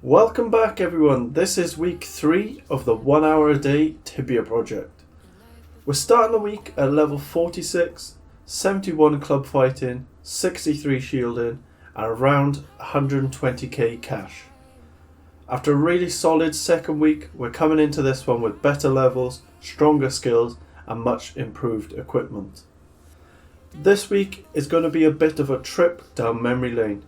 Welcome back everyone, this is week 3 of the 1 hour a day Tibia project. We're starting the week at level 46, 71 club fighting, 63 shielding and around 120k cash. After a really solid second week, we're coming into this one with better levels, stronger skills and much improved equipment. This week is going to be a bit of a trip down memory lane,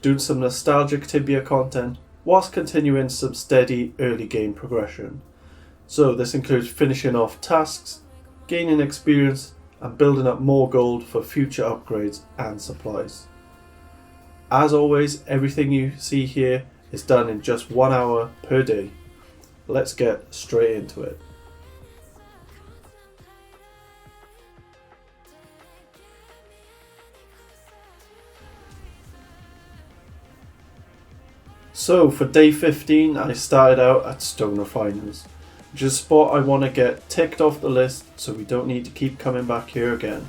doing some nostalgic Tibia content whilst continuing some steady early game progression. So this includes finishing off tasks, gaining experience and building up more gold for future upgrades and supplies. As always, everything you see here is done in just 1 hour per day. Let's get straight into it. So for day 15 I started out at Stonerefiners, which is a spot I want to get ticked off the list so we don't need to keep coming back here again.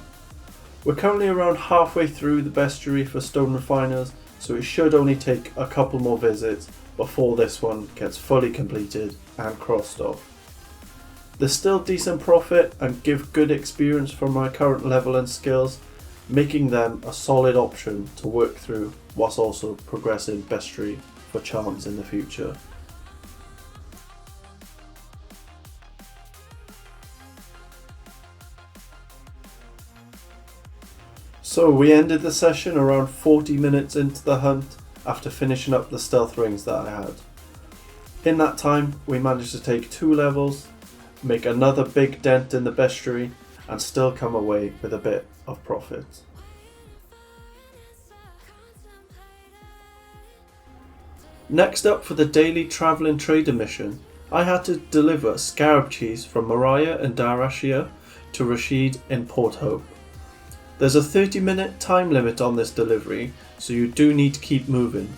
We're currently around halfway through the Bestiary for Stonerefiners, so it should only take a couple more visits before this one gets fully completed and crossed off. There's still decent profit and give good experience from my current level and skills, making them a solid option to work through whilst also progressing Bestiary for charms in the future. So we ended the session around 40 minutes into the hunt after finishing up the stealth rings that I had. In that time we managed to take 2 levels, make another big dent in the bestiary and still come away with a bit of profit. Next up for the daily travelling trader mission, I had to deliver scarab cheese from Mariah in Darashia to Rashid in Port Hope. There's a 30-minute time limit on this delivery, so you do need to keep moving.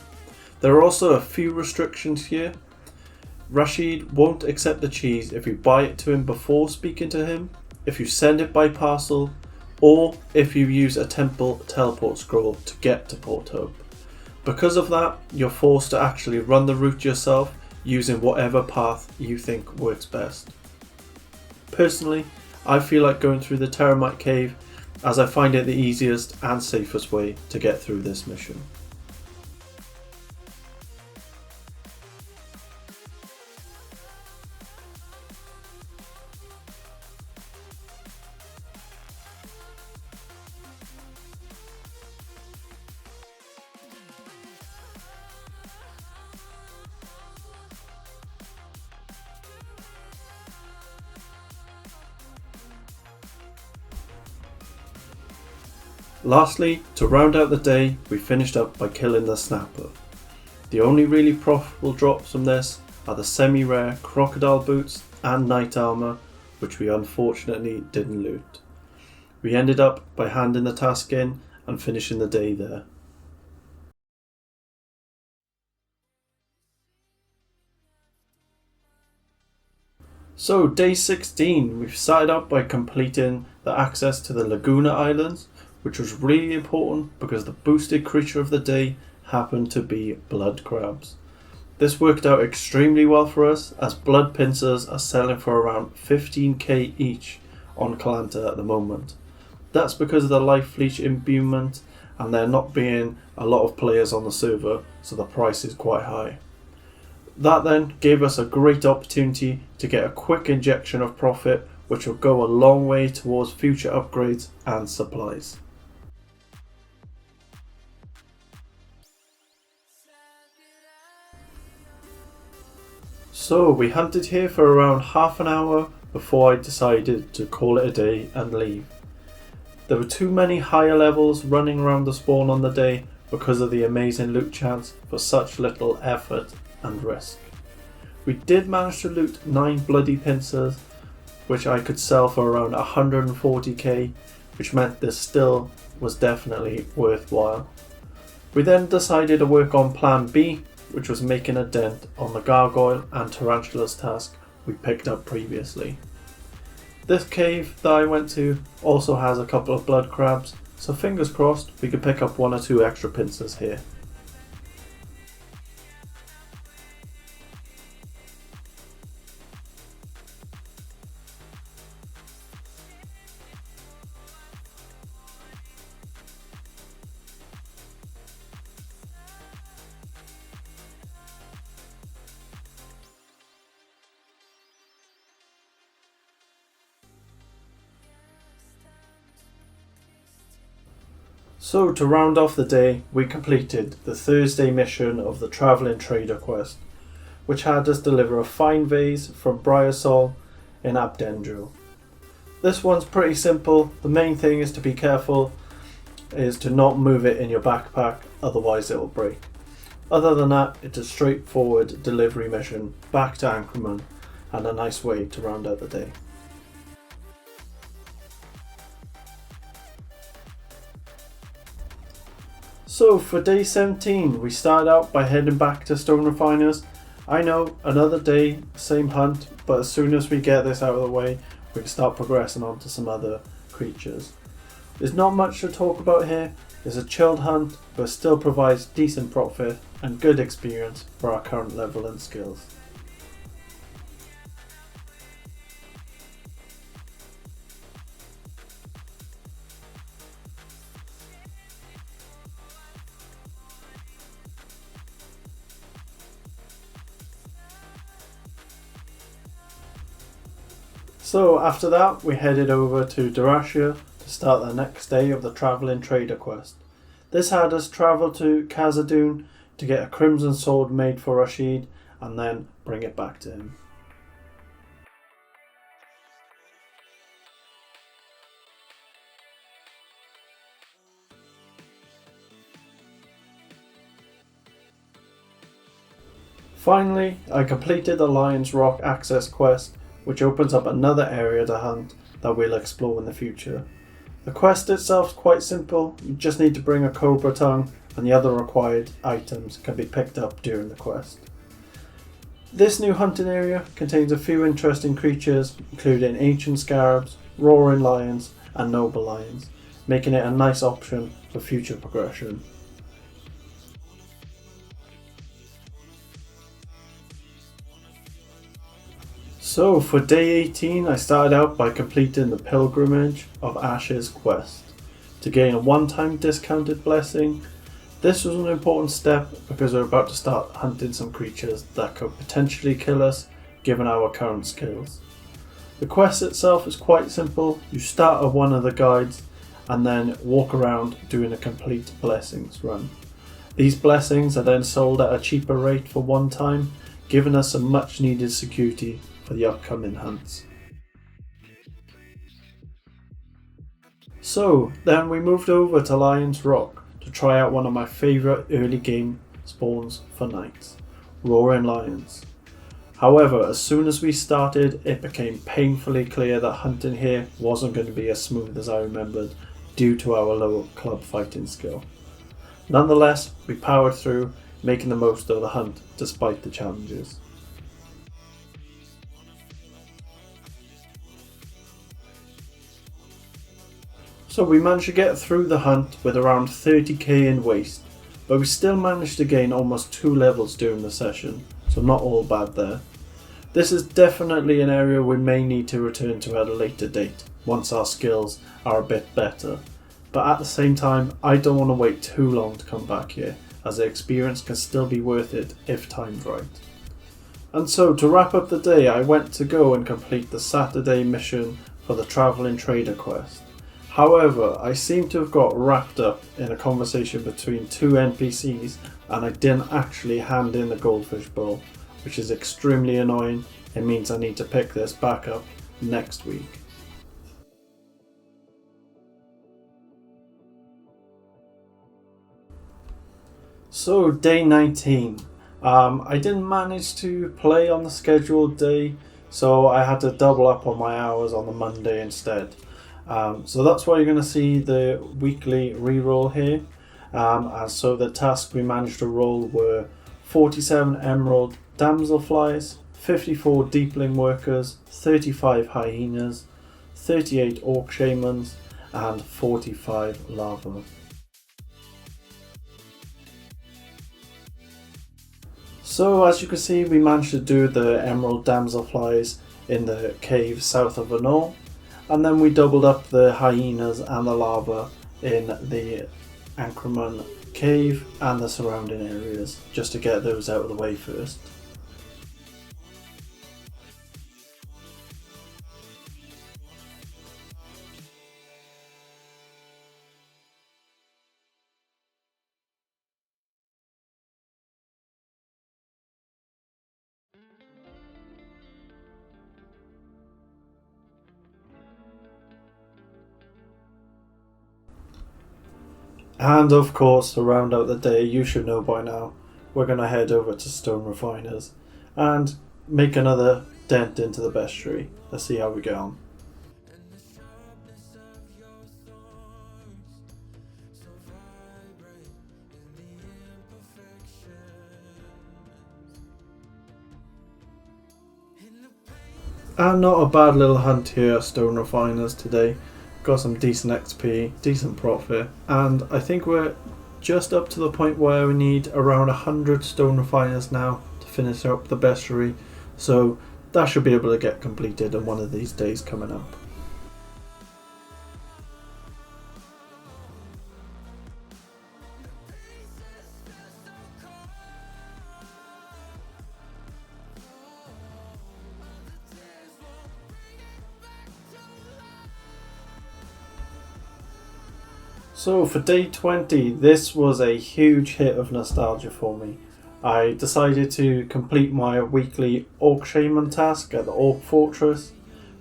There are also a few restrictions here. Rashid won't accept the cheese if you buy it to him before speaking to him, if you send it by parcel, or if you use a temple teleport scroll to get to Port Hope. Because of that, you're forced to actually run the route yourself using whatever path you think works best. Personally, I feel like going through the Terramite cave as I find it the easiest and safest way to get through this mission. Lastly, to round out the day, we finished up by killing the snapper. The only really profitable drops from this are the semi-rare crocodile boots and knight armour, which we unfortunately didn't loot. We ended up by handing the task in and finishing the day there. So day 16, we've started out by completing the access to the Laguna Islands, which was really important because the boosted creature of the day happened to be blood crabs. This worked out extremely well for us as blood pincers are selling for around 15k each on Kalanta at the moment. That's because of the life leech imbuement and there not being a lot of players on the server, so the price is quite high. That then gave us a great opportunity to get a quick injection of profit, which will go a long way towards future upgrades and supplies. So we hunted here for around half an hour before I decided to call it a day and leave. There were too many higher levels running around the spawn on the day because of the amazing loot chance for such little effort and risk. We did manage to loot 9 bloody pincers, which I could sell for around 140k, which meant this still was definitely worthwhile. We then decided to work on plan B, which was making a dent on the gargoyle and tarantulas task we picked up previously. This cave that I went to also has a couple of blood crabs, so fingers crossed we could pick up 1 or 2 extra pincers here. So to round off the day, we completed the Thursday mission of the Travelling Trader quest, which had us deliver a fine vase from Briarsol in Abdendro. This one's pretty simple. The main thing is to be careful is to not move it in your backpack, otherwise it will break. Other than that, it's a straightforward delivery mission back to Ankruman and a nice way to round out the day. So for day 17, we started out by heading back to Stonerefiners. I know, another day, same hunt, but as soon as we get this out of the way, we can start progressing on to some other creatures. There's not much to talk about here. It's a chilled hunt, but still provides decent profit and good experience for our current level and skills. So after that, we headed over to Darashia to start the next day of the Travelling Trader quest. This had us travel to Khazad-dûm to get a crimson sword made for Rashid and then bring it back to him. Finally, I completed the Lion's Rock access quest, which opens up another area to hunt that we'll explore in the future. The quest itself is quite simple. You just need to bring a cobra tongue and the other required items can be picked up during the quest. This new hunting area contains a few interesting creatures, including ancient scarabs, roaring lions and noble lions, making it a nice option for future progression. So for day 18, I started out by completing the Pilgrimage of Ashes quest to gain a one-time discounted blessing. This was an important step because we're about to start hunting some creatures that could potentially kill us given our current skills. The quest itself is quite simple. You start at one of the guides and then walk around doing a complete blessings run. These blessings are then sold at a cheaper rate for one time, giving us some much needed security for the upcoming hunts. So then we moved over to Lion's Rock to try out one of my favourite early game spawns for knights, Roaring Lions. However, as soon as we started, it became painfully clear that hunting here wasn't going to be as smooth as I remembered due to our low club fighting skill. Nonetheless, we powered through, making the most of the hunt despite the challenges. So we managed to get through the hunt with around 30k in waste, but we still managed to gain almost 2 levels during the session, so not all bad there. This is definitely an area we may need to return to at a later date, once our skills are a bit better. But at the same time, I don't want to wait too long to come back here, as the experience can still be worth it if timed right. And so to wrap up the day, I went to go and complete the Saturday mission for the Travelling Trader quest. However, I seem to have got wrapped up in a conversation between two NPCs and I didn't actually hand in the goldfish bowl, which is extremely annoying. It means I need to pick this back up next week. So day 19. I didn't manage to play on the scheduled day, so I had to double up on my hours on the Monday instead. So that's why you're going to see the weekly reroll here. And so the tasks we managed to roll were 47 emerald damselflies, 54 deepling workers, 35 hyenas, 38 orc shamans, and 45 lava. So as you can see, we managed to do the emerald damselflies in the cave south of Vanor. And then we doubled up the hyenas and the lava in the Ankruman cave and the surrounding areas, just to get those out of the way first. And of course, to round out the day, you should know by now, we're going to head over to Stonerefiners and make another dent into the Bestiary. Let's see how we get on. And not a bad little hunt here at Stonerefiners today. Got some decent XP, decent profit, and I think we're just up to the point where we need around 100 Stonerefiners now to finish up the Bestiary, so that should be able to get completed in one of these days coming up. So for day 20, this was a huge hit of nostalgia for me. I decided to complete my weekly Orc Shaman task at the Orc Fortress,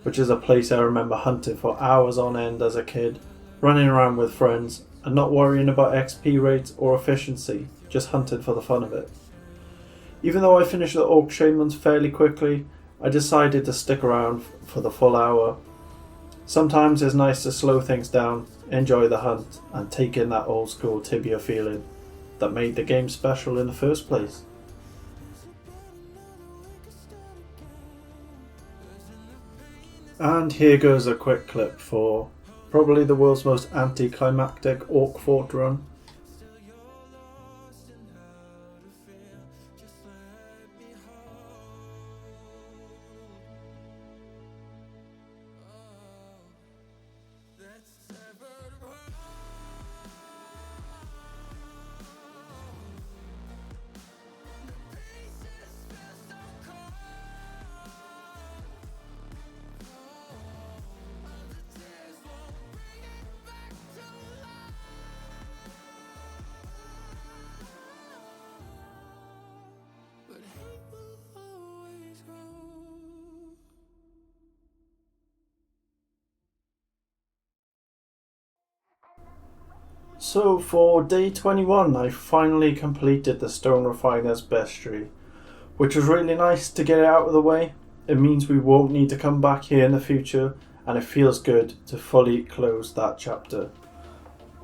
which is a place I remember hunting for hours on end as a kid, running around with friends and not worrying about XP rates or efficiency, just hunting for the fun of it. Even though I finished the Orc Shamans fairly quickly, I decided to stick around for the full hour. Sometimes it's nice to slow things down, enjoy the hunt, and take in that old school Tibia feeling that made the game special in the first place. And here goes a quick clip for probably the world's most anticlimactic Orc Fort run. So for day 21, I finally completed the Stonerefiners Bestiary, which was really nice to get it out of the way. It means we won't need to come back here in the future, and it feels good to fully close that chapter.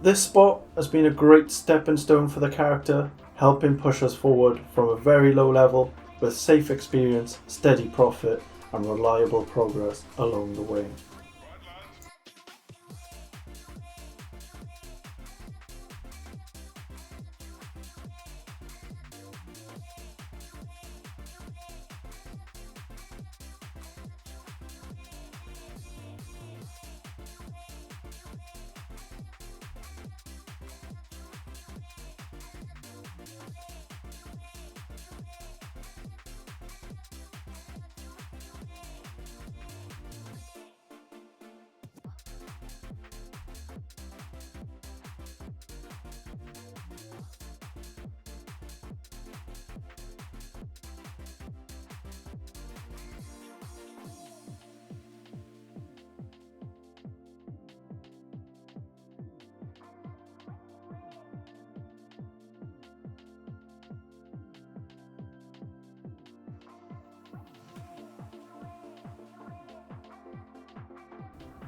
This spot has been a great stepping stone for the character, helping push us forward from a very low level with safe experience, steady profit and reliable progress along the way.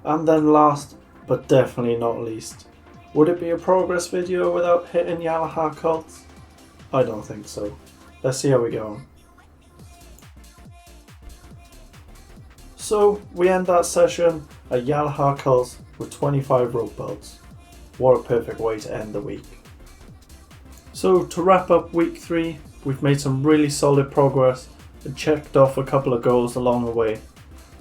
And then last, but definitely not least, would it be a progress video without hitting Yalahar cults? I don't think so. Let's see how we go on. So we end that session at Yalahar cults with 25 rope belts. What a perfect way to end the week. So to wrap up week 3, we've made some really solid progress and checked off a couple of goals along the way.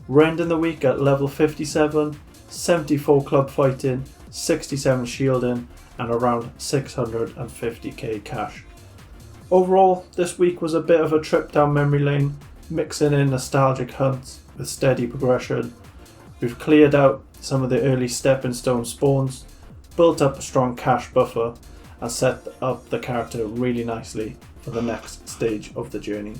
We're ending the week at level 57, 74 club fighting, 67 shielding and around 650k cash. Overall, this week was a bit of a trip down memory lane, mixing in nostalgic hunts with steady progression. We've cleared out some of the early stepping stone spawns, built up a strong cash buffer and set up the character really nicely for the next stage of the journey.